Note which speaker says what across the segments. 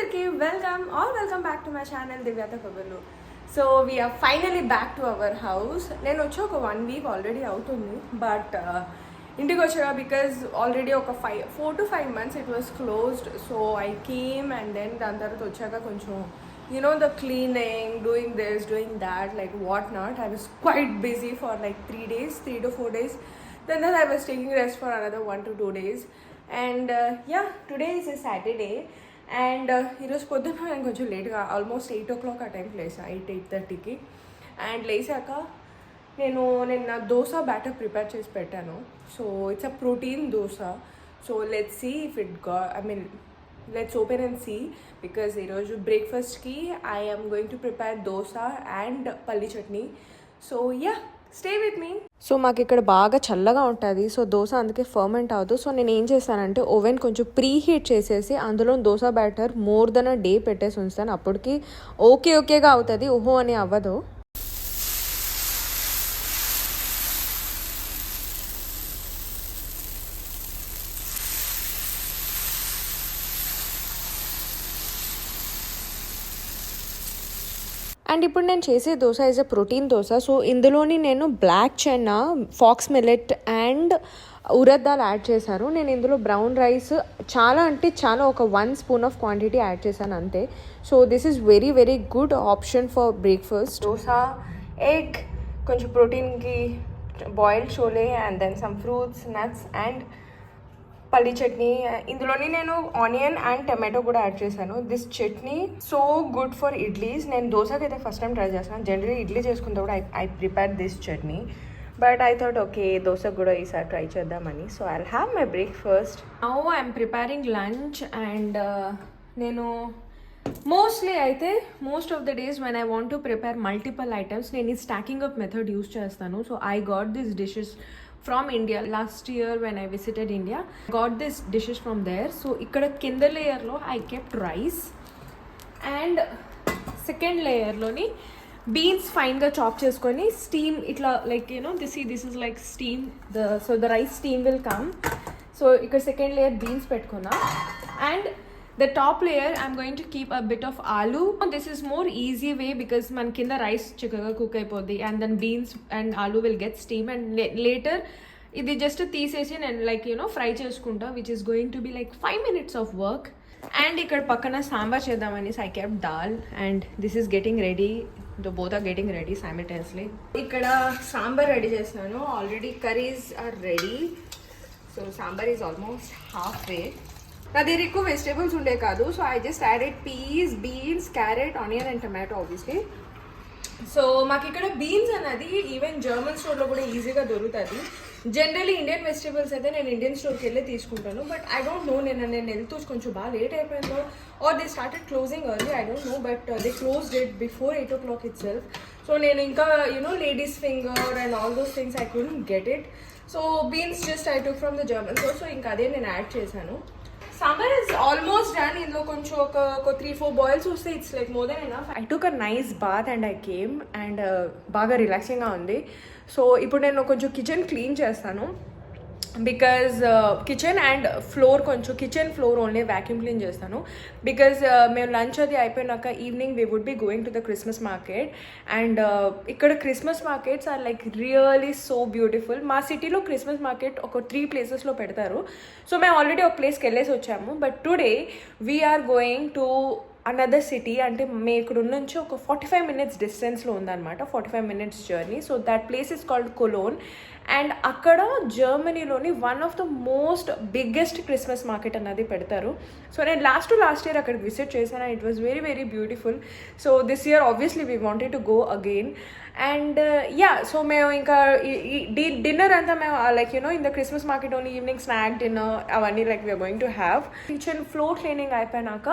Speaker 1: అందరికీ welcome back to my channel దివ్యాత కబర్లు. So we are finally back to our house. నేను వచ్చి ఒక 1 వీక్ ఆల్రెడీ అవుతుంది, బట్ ఇంటికి వచ్చాక బికాజ్ ఆల్రెడీ ఒక 4 to 5 months it was closed. So I came and then దాని తర్వాత వచ్చాక కొంచెం the cleaning, doing this, doing that, like what not. I was quite busy for like 3 to 4 days. Then I was taking rest for another 1 to 2 days. And today is a Saturday. And ఈరోజు పొద్దున్న నేను కొంచెం లేట్గా almost 8 o'clock ఆ టైంకి లేసా, 8:30కి. And లేసాక నేను నిన్న dosa batter prepare చేసి పెట్టాను. So it's a protein dosa. So let's see if it let's open and see. Because ఈరోజు బ్రేక్ఫాస్ట్కి I am going to prepare dosa and పల్లి chutney. So stay with me. So మాకు ఇక్కడ బాగా చల్లగా ఉంటుంది, సో దోశ అందుకే ఫర్మెంట్ అవ్వదు. సో నేను ఏం చేస్తానంటే ఓవెన్ కొంచెం ప్రీ హీట్ చేసేసి అందులో dosa batter more than a day పెట్టేసి ఉంచుతాను. అప్పటికి ఓకేగా అవుతుంది, ఓహో అని అవ్వదు. అండ్ ఇప్పుడు నేను చేసే dosa is a protein dosa. So ఇందులోని నేను black chana, fox millet and urad dal add చేశాను. నేను ఇందులో బ్రౌన్ రైస్ చాలా ఒక 1 spoon ఆఫ్ క్వాంటిటీ యాడ్ చేశాను అంతే. So this is very very good option for breakfast. Dosa, egg, కొంచెం ప్రోటీన్కి boiled chole and then some fruits, nuts and పల్లి చట్నీ. ఇందులోని నేను ఆనియన్ అండ్ టమాటో కూడా యాడ్ చేశాను. This chutney so good for idlis. నేను దోశకి అయితే ఫస్ట్ టైం ట్రై చేస్తాను. జనరలీ ఇడ్లీ చేసుకుంటే కూడా I prepare this chutney, but I thought okay దోశకు కూడా ఈసారి ట్రై చేద్దామని. So I will have my breakfast. Now I'm preparing lunch. And నేను most of the days when I want to prepare multiple items నేను ఈ stacking up method use చేస్తాను. So I got this dishes from India last year when I visited India. Got this dishes from there. So ikkada kinda layer lo I kept rice, and second layer loni beans fine ga chop cheskoni steam itla, like this is like steam, so the rice steam will come. So ikkada second layer beans petkona, and the top layer I'm going to keep a bit of aloo. This is more easy way because man kinda rice chikaga cook ayipodi, and then beans and aloo will get steam, and later ఇది just తీసేసి నేను like fry చేసుకుంటా, which is going to be like 5 minutes of work. And ఇక్కడ పక్కన సాంబార్ చేద్దామని I kept dal, and this is getting ready. Both are getting ready simultaneously. ఇక్కడ sambar ready చేస్తున్నాను. Already curries are ready. So sambar is almost half way. నా దగ్గర ఎక్కువ vegetables ఉండే కాదు, so I just added peas, beans, carrot, onion and tomato obviously. So మాకు ఇక్కడ beans అన్నది ఈవెన్ జర్మన్ స్టోర్లో కూడా ఈజీగా దొరుకుతుంది. జనరలీ ఇండియన్ వెజిటేబుల్స్ అయితే నేను ఇండియన్ స్టోర్కి వెళ్ళి తీసుకుంటాను, బట్ ఐ డోంట్ నో నేను వెళ్తూ కొంచెం బాగా లేట్ అయిపోయిందో or they started closing early, I don't know, but they closed it before 8 o'clock itself. So నేను ఇంకా ladies finger and all those things I couldn't get it. So beans just I took from the German store. సో ఇంకా అదే నేను add చేశాను. Sambar is almost done. ఇందులో కొంచెం ఒక 3-4 బాయిల్స్ వస్తే it's like more then enough. I took a nice bath and I came, and బాగా రిలాక్సింగ్గా ఉంది. సో ఇప్పుడు నేను కొంచెం కిచెన్ క్లీన్ చేస్తాను, బికాజ్ కిచెన్ అండ్ ఫ్లోర్, కొంచెం kitchen floor only vacuum clean చేస్తాను. బికాజ్ మేము లంచ్ అది అయిపోయినాక evening we would be going to the Christmas market. And ఇక్కడ Christmas markets are like really so beautiful. మా సిటీలో క్రిస్మస్ మార్కెట్ ఒక 3 places పెడతారు. సో మేము ఆల్రెడీ ఒక ప్లేస్కి వెళ్ళేసి వచ్చాము, but today we're going to another city. అంటే మే ఇక్కడ నుంచి ఒక 45 minutes డిస్టెన్స్లో ఉందన్నమాట, 45 minutes జర్నీ. So that place is called Cologne. And అక్కడ జర్మనీలోని one of the most biggest Christmas market అన్నది పెడతారు. సో నేను లాస్ట్ ఇయర్ అక్కడికి విజిట్ చేశాను. It was very very beautiful. So this year obviously we wanted to go again. And so మేము ఇంకా డిన్నర్ అంతా మేము like in the Christmas market only evening snack dinner అవన్నీ like we are going to have. Kitchen floor cleaning అయిపోయినాక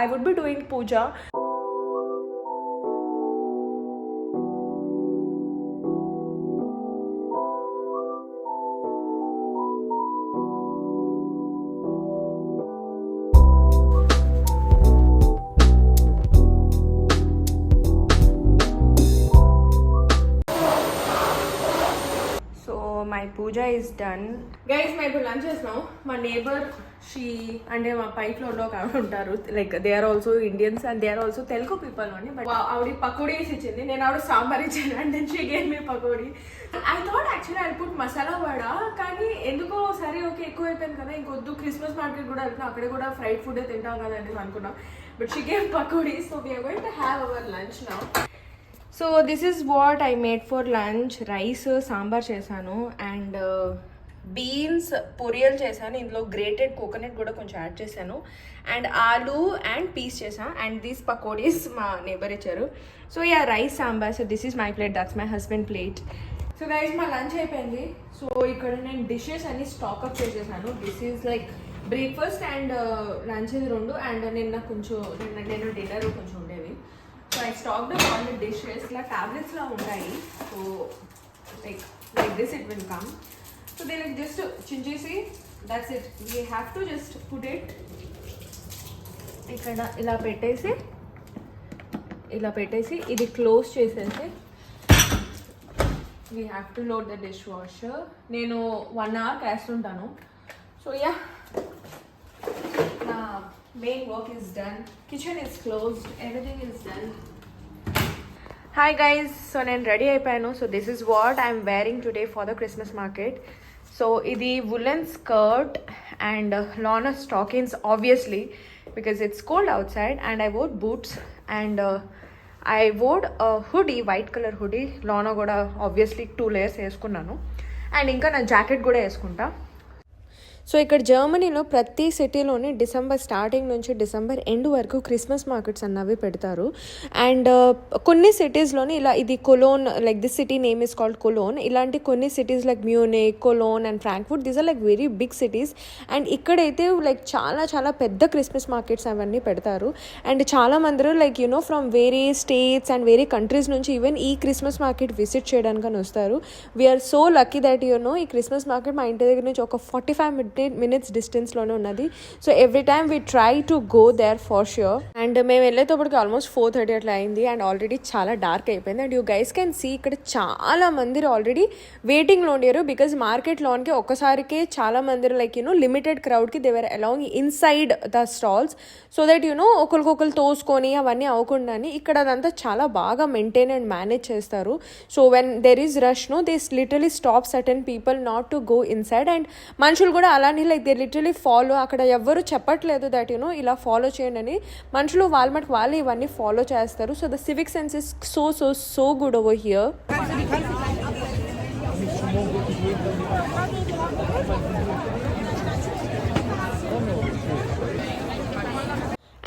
Speaker 1: I would be doing puja. my puja puja is done. Guys, my lunch is now. My neighbor, she and my pie floor dog ఉంటారు. Like they are also Indians and they are also Telugu people only. But ఆవిడ పకోడీస్ ఇచ్చింది, నేను ఆవిడ సాంబార్ ఇచ్చాను and then she gave me pakodi. I thought actually I'll put masala vada, కానీ ఎందుకో సరే okay ఎక్కువ అయిపోయింది కదా, ఇంకొద్దు క్రిస్మస్ మార్కెట్ కూడా వెళ్తాం, అక్కడ కూడా ఫ్రైడ్ ఫుడ్ తింటాం కదా అని అనుకున్నా. But she gave pakodi, so we are going to have our lunch now. So this is what I made for lunch. Rice, sambar chesanu and beans poriyal చేశాను. ఇందులో గ్రేటెడ్ కోకోనట్ కూడా కొంచెం యాడ్ చేశాను and ఆలు అండ్ పీస్ చేశాను and these pakodis మా neighbour ఇచ్చారు. So yeah rice sambar. So this is my plate, that's my husband plate. So guys మా లంచ్ అయిపోయింది. సో ఇక్కడ నేను డిషెస్ అన్ని స్టాక్అప్ చేసేసాను. This is like breakfast and lunch ఇది రెండు అండ్ నేను డిన్నర్ కొంచెం ఉండేవి. So I stacked up all the dishes. ఇలా టాబ్లెట్స్లా ఉంటాయి. So like this it will come. So they like just చించేసి that's it. We have to just put it ఇక్కడ ఇలా పెట్టేసి ఇది క్లోజ్ చేసేసి we have to load the dishwasher. నేను 1 hour వేస్తుంటాను. సో యా నా main work is done, kitchen is closed, everything is done. Hi guys, so నేను ready అయిపోయాను. So this is what I'm wearing today for the Christmas market. So ఇది woollen skirt and లానర్ stockings obviously because it's cold outside and I wore boots and I wore hoodie, white colour hoodie. Lana కూడా obviously 2 layers వేసుకున్నాను and ఇంకా నా jacket కూడా వేసుకుంటా. So ఇక్కడ జర్మనీలో ప్రతి సిటీలోని డిసెంబర్ స్టార్టింగ్ నుంచి డిసెంబర్ ఎండ్ వరకు క్రిస్మస్ మార్కెట్స్ అన్నవి పెడతారు. అండ్ కొన్ని సిటీస్లోని ఇలా ఇది Cologne, like this city name is called Cologne. ఇలాంటి కొన్ని cities like Munich, Cologne and Frankfurt, these are like very big cities. And ఇక్కడైతే లైక్ చాలా పెద్ద క్రిస్మస్ మార్కెట్స్ అవన్నీ పెడతారు. అండ్ చాలా మంది లైక్ యూనో ఫ్రమ్ వేరే స్టేట్స్ అండ్ వేరే కంట్రీస్ నుంచి ఈవెన్ ఈ క్రిస్మస్ మార్కెట్ విజిట్ చేయడానికి వస్తారు. We are so lucky that you know ఈ క్రిస్మస్ మార్కెట్ మా ఇంటి దగ్గర నుంచి ఒక 45 minutes డిస్టెన్స్లోనే ఉన్నది. So every time we try to go there for sure. And మేము వెళ్ళేటప్పటికి ఆల్మోస్ట్ 4:30 అట్లా అయింది అండ్ ఆల్రెడీ చాలా డార్క్ అయిపోయింది. And you guys can see ఇక్కడ చాలా మంది ఆల్రెడీ వెయిటింగ్లో ఉండేరు బికాజ్ మార్కెట్ లోన్కి ఒక్కసారికే చాలా మంది లైక్ యూనో లిమిటెడ్ క్రౌడ్కి దే వర్ అలౌంగ్ inside the stalls so that you know ఒకరికొకరు తోసుకొని అవన్నీ అవ్వకుండా ఇక్కడ అదంతా చాలా బాగా మెయింటైన్ అండ్ మేనేజ్ చేస్తారు. So when there is rush no they literally stop certain people not to go inside. And మనుషులు కూడా అలానే లైక్ దే లిటరలీ ఫాలో, అక్కడ ఎవ్వరు చెప్పట్లేదు దట్ యూనో ఇలా ఫాలో చేయండి అని, మనుషులు వాళ్ళ మటుకు వాళ్ళు ఇవన్నీ ఫాలో చేస్తారు. So the civic sense is so good over here.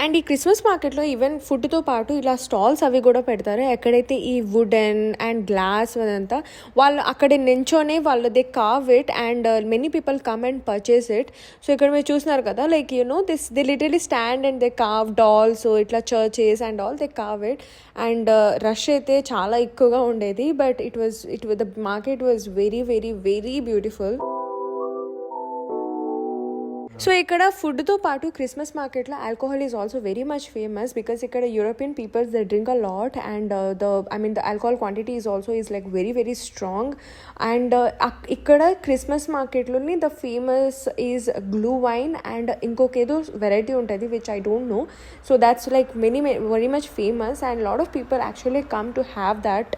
Speaker 1: And ఈ క్రిస్మస్ మార్కెట్లో ఈవెన్ ఫుడ్తో పాటు ఇలా స్టాల్స్ అవి కూడా పెడతారు. ఎక్కడైతే ఈ వుడెన్ అండ్ గ్లాస్ అదంతా వాళ్ళు అక్కడ నించోనే వాళ్ళు they carve it and many people come and purchase it. So ఇక్కడ మీరు చూస్తున్నారు కదా like you know they literally stand and they carve dolls, ఇట్లా churches and all they carve it. And rush అయితే చాలా ఎక్కువగా ఉండేది but the market was very beautiful. So ఇక్కడ ఫుడ్తో పాటు క్రిస్మస్ మార్కెట్లో alcohol is also very much famous because ఇక్కడ European peoples they drink a lot and the alcohol quantity is also is like very strong. And ఇక్కడ Christmas మార్కెట్లోని the famous is glue wine and ఇంకొక ఏదో variety ఉంటుంది which I don't know. So that's like very much famous and lot of people actually come to have that.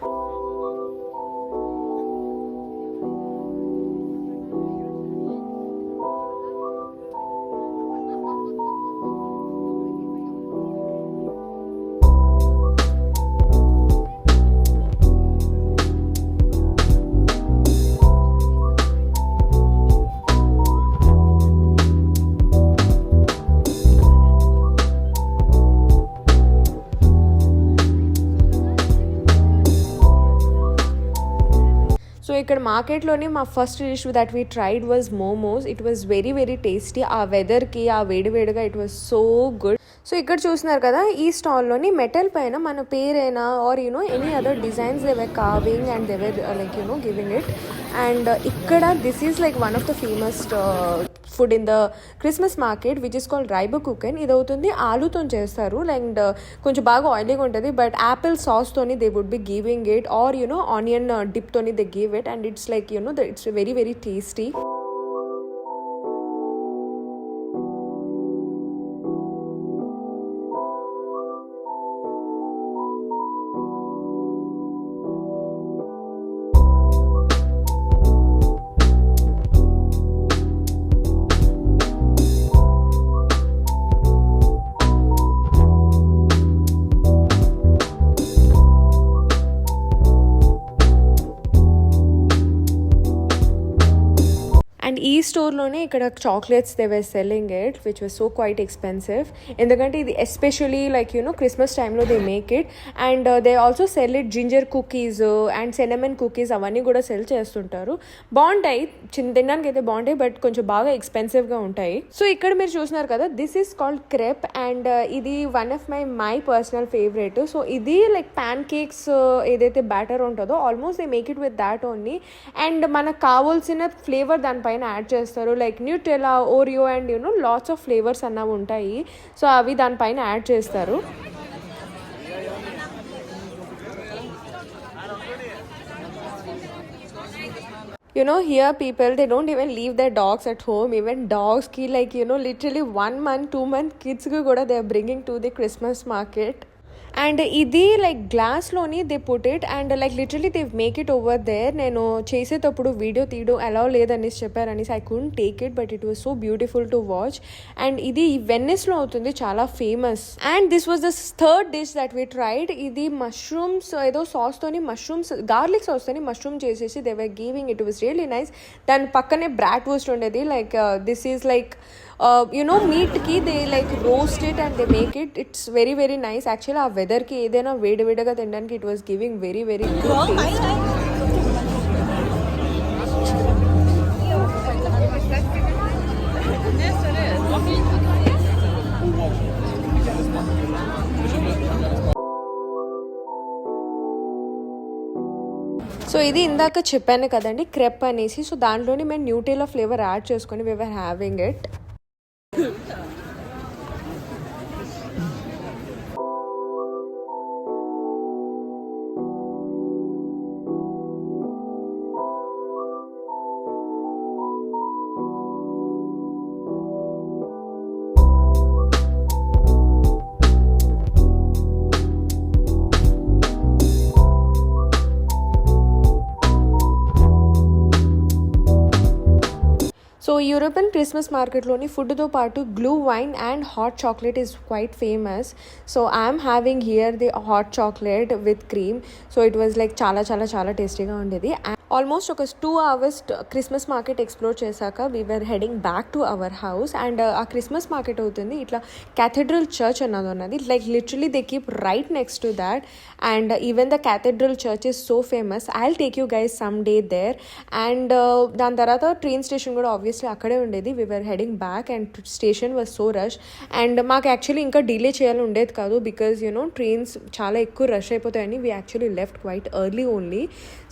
Speaker 1: So ఇక్కడ మార్కెట్లోనే మా first dish that we tried was momos. It was very tasty. ఆ వెదర్కి ఆ వేడిగా it was so good. So ఇక్కడ చూస్తున్నారు కదా ఈ స్టాల్లోని మెటల్ పైన మన పేరైనా or you know any other designs they were carving and they were like you know giving it. And ఇక్కడ this is like one of the famous food in the Christmas market which is called reibekuchen. ఇది అవుతుంది ఆలూతో చేస్తారు, and కొంచెం బాగా ఆయిలీగా ఉంటుంది, but apple సాస్తోని they would be giving it, or onion డిప్తోని they give it, and it's like it's very very tasty. And ఈ స్టోర్లోనే ఇక్కడ chocolates they were selling it which was so quite expensive, ఎందుకంటే ఇది ఎస్పెషలీ లైక్ క్రిస్మస్ టైంలో they make it, and they also sell it ginger cookies and cinnamon cookies అవన్నీ కూడా cell చేస్తుంటారు. బాగుంటాయి, తినడానికి అయితే బాగుంటాయి, బట్ కొంచెం బాగా ఎక్స్పెన్సివ్గా ఉంటాయి. సో ఇక్కడ మీరు చూస్తున్నారు కదా, this is called crepe, and ఇది one of my personal favourite. So ఇది లైక్ ప్యాన్ కేక్స్ ఏదైతే బ్యాటర్ ఉంటుందో almost they make it with that only, and మనకు కావాల్సిన ఫ్లేవర్ దానిపైన యాడ్ చేస్తారు, like Nutella, Oreo and lots of flavours అన్నవి ఉంటాయి. సో అవి దానిపైన యాడ్ చేస్తారు. Here people, they don't even leave their dogs at home. Even dogs ki like literally 1 month 2 month kids ku kuda they are bringing to the Christmas market. And ఇది like గ్లాస్లోని they put it, and like literally they make it over there. నేను చేసేటప్పుడు video తీయడం ఎలా లేదనేసి చెప్పారనేసి I couldn't take it, but it was so beautiful to watch. And ఇది వెన్నెస్లో అవుతుంది, చాలా famous. And this was the third dish that we tried. ఇది మష్రూమ్స్ ఏదో సాస్తోని మష్రూమ్స్ గార్లిక్ సాస్తోని మష్రూమ్ చేసేసి they were giving. It was really nice. దాని పక్కనే బ్రాట్వూస్ట్ ఉండేది, like this is like meat కి they like roast it and they make it. It's very very nice. Actually ఆ వెదర్ కి ఏదైనా వేడివేడిగా తినడానికి it was giving very very good taste. So ఇది ఇందాక చెప్పాను కదండి క్రెప్ అనేసి. సో దాంట్లోని మేము న్యూటెలా ఫ్లేవర్ యాడ్ చేసుకొని we were having it. So European Christmas మార్కెట్లోని ఫుడ్తో పాటు glue wine and hot chocolate is quite famous. So I'm having here the hot chocolate with cream. So it was like చాలా చాలా చాలా టేస్టీగా ఉండేది. Almost ఒక 2 hours క్రిస్మస్ మార్కెట్ ఎక్స్ప్లోర్ చేశాక we were heading back to our house. And ఆ Christmas market అవుతుంది ఇట్లా క్యాథెడ్రల్ చర్చ్ అన్నది ఉన్నది, like literally they keep right next to that. And even the cathedral church is so famous. I will take you guys some day there. And దాని తర్వాత train station కూడా obviously అక్కడే ఉండేది. We were heading back and station was so rush. And మాకు actually ఇంకా delay చేయాలని ఉండేది కాదు, బికాజ్ ట్రైన్స్ చాలా ఎక్కువ రష్ అయిపోతాయని we actually left quite early only.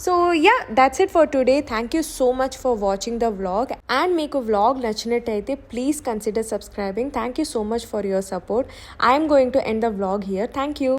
Speaker 1: So yeah, that's it for today. Thank you so much for watching the vlog, and meeku vlog nachinataithe please consider subscribing. Thank you so much for your support. I am going to end the vlog here. Thank you.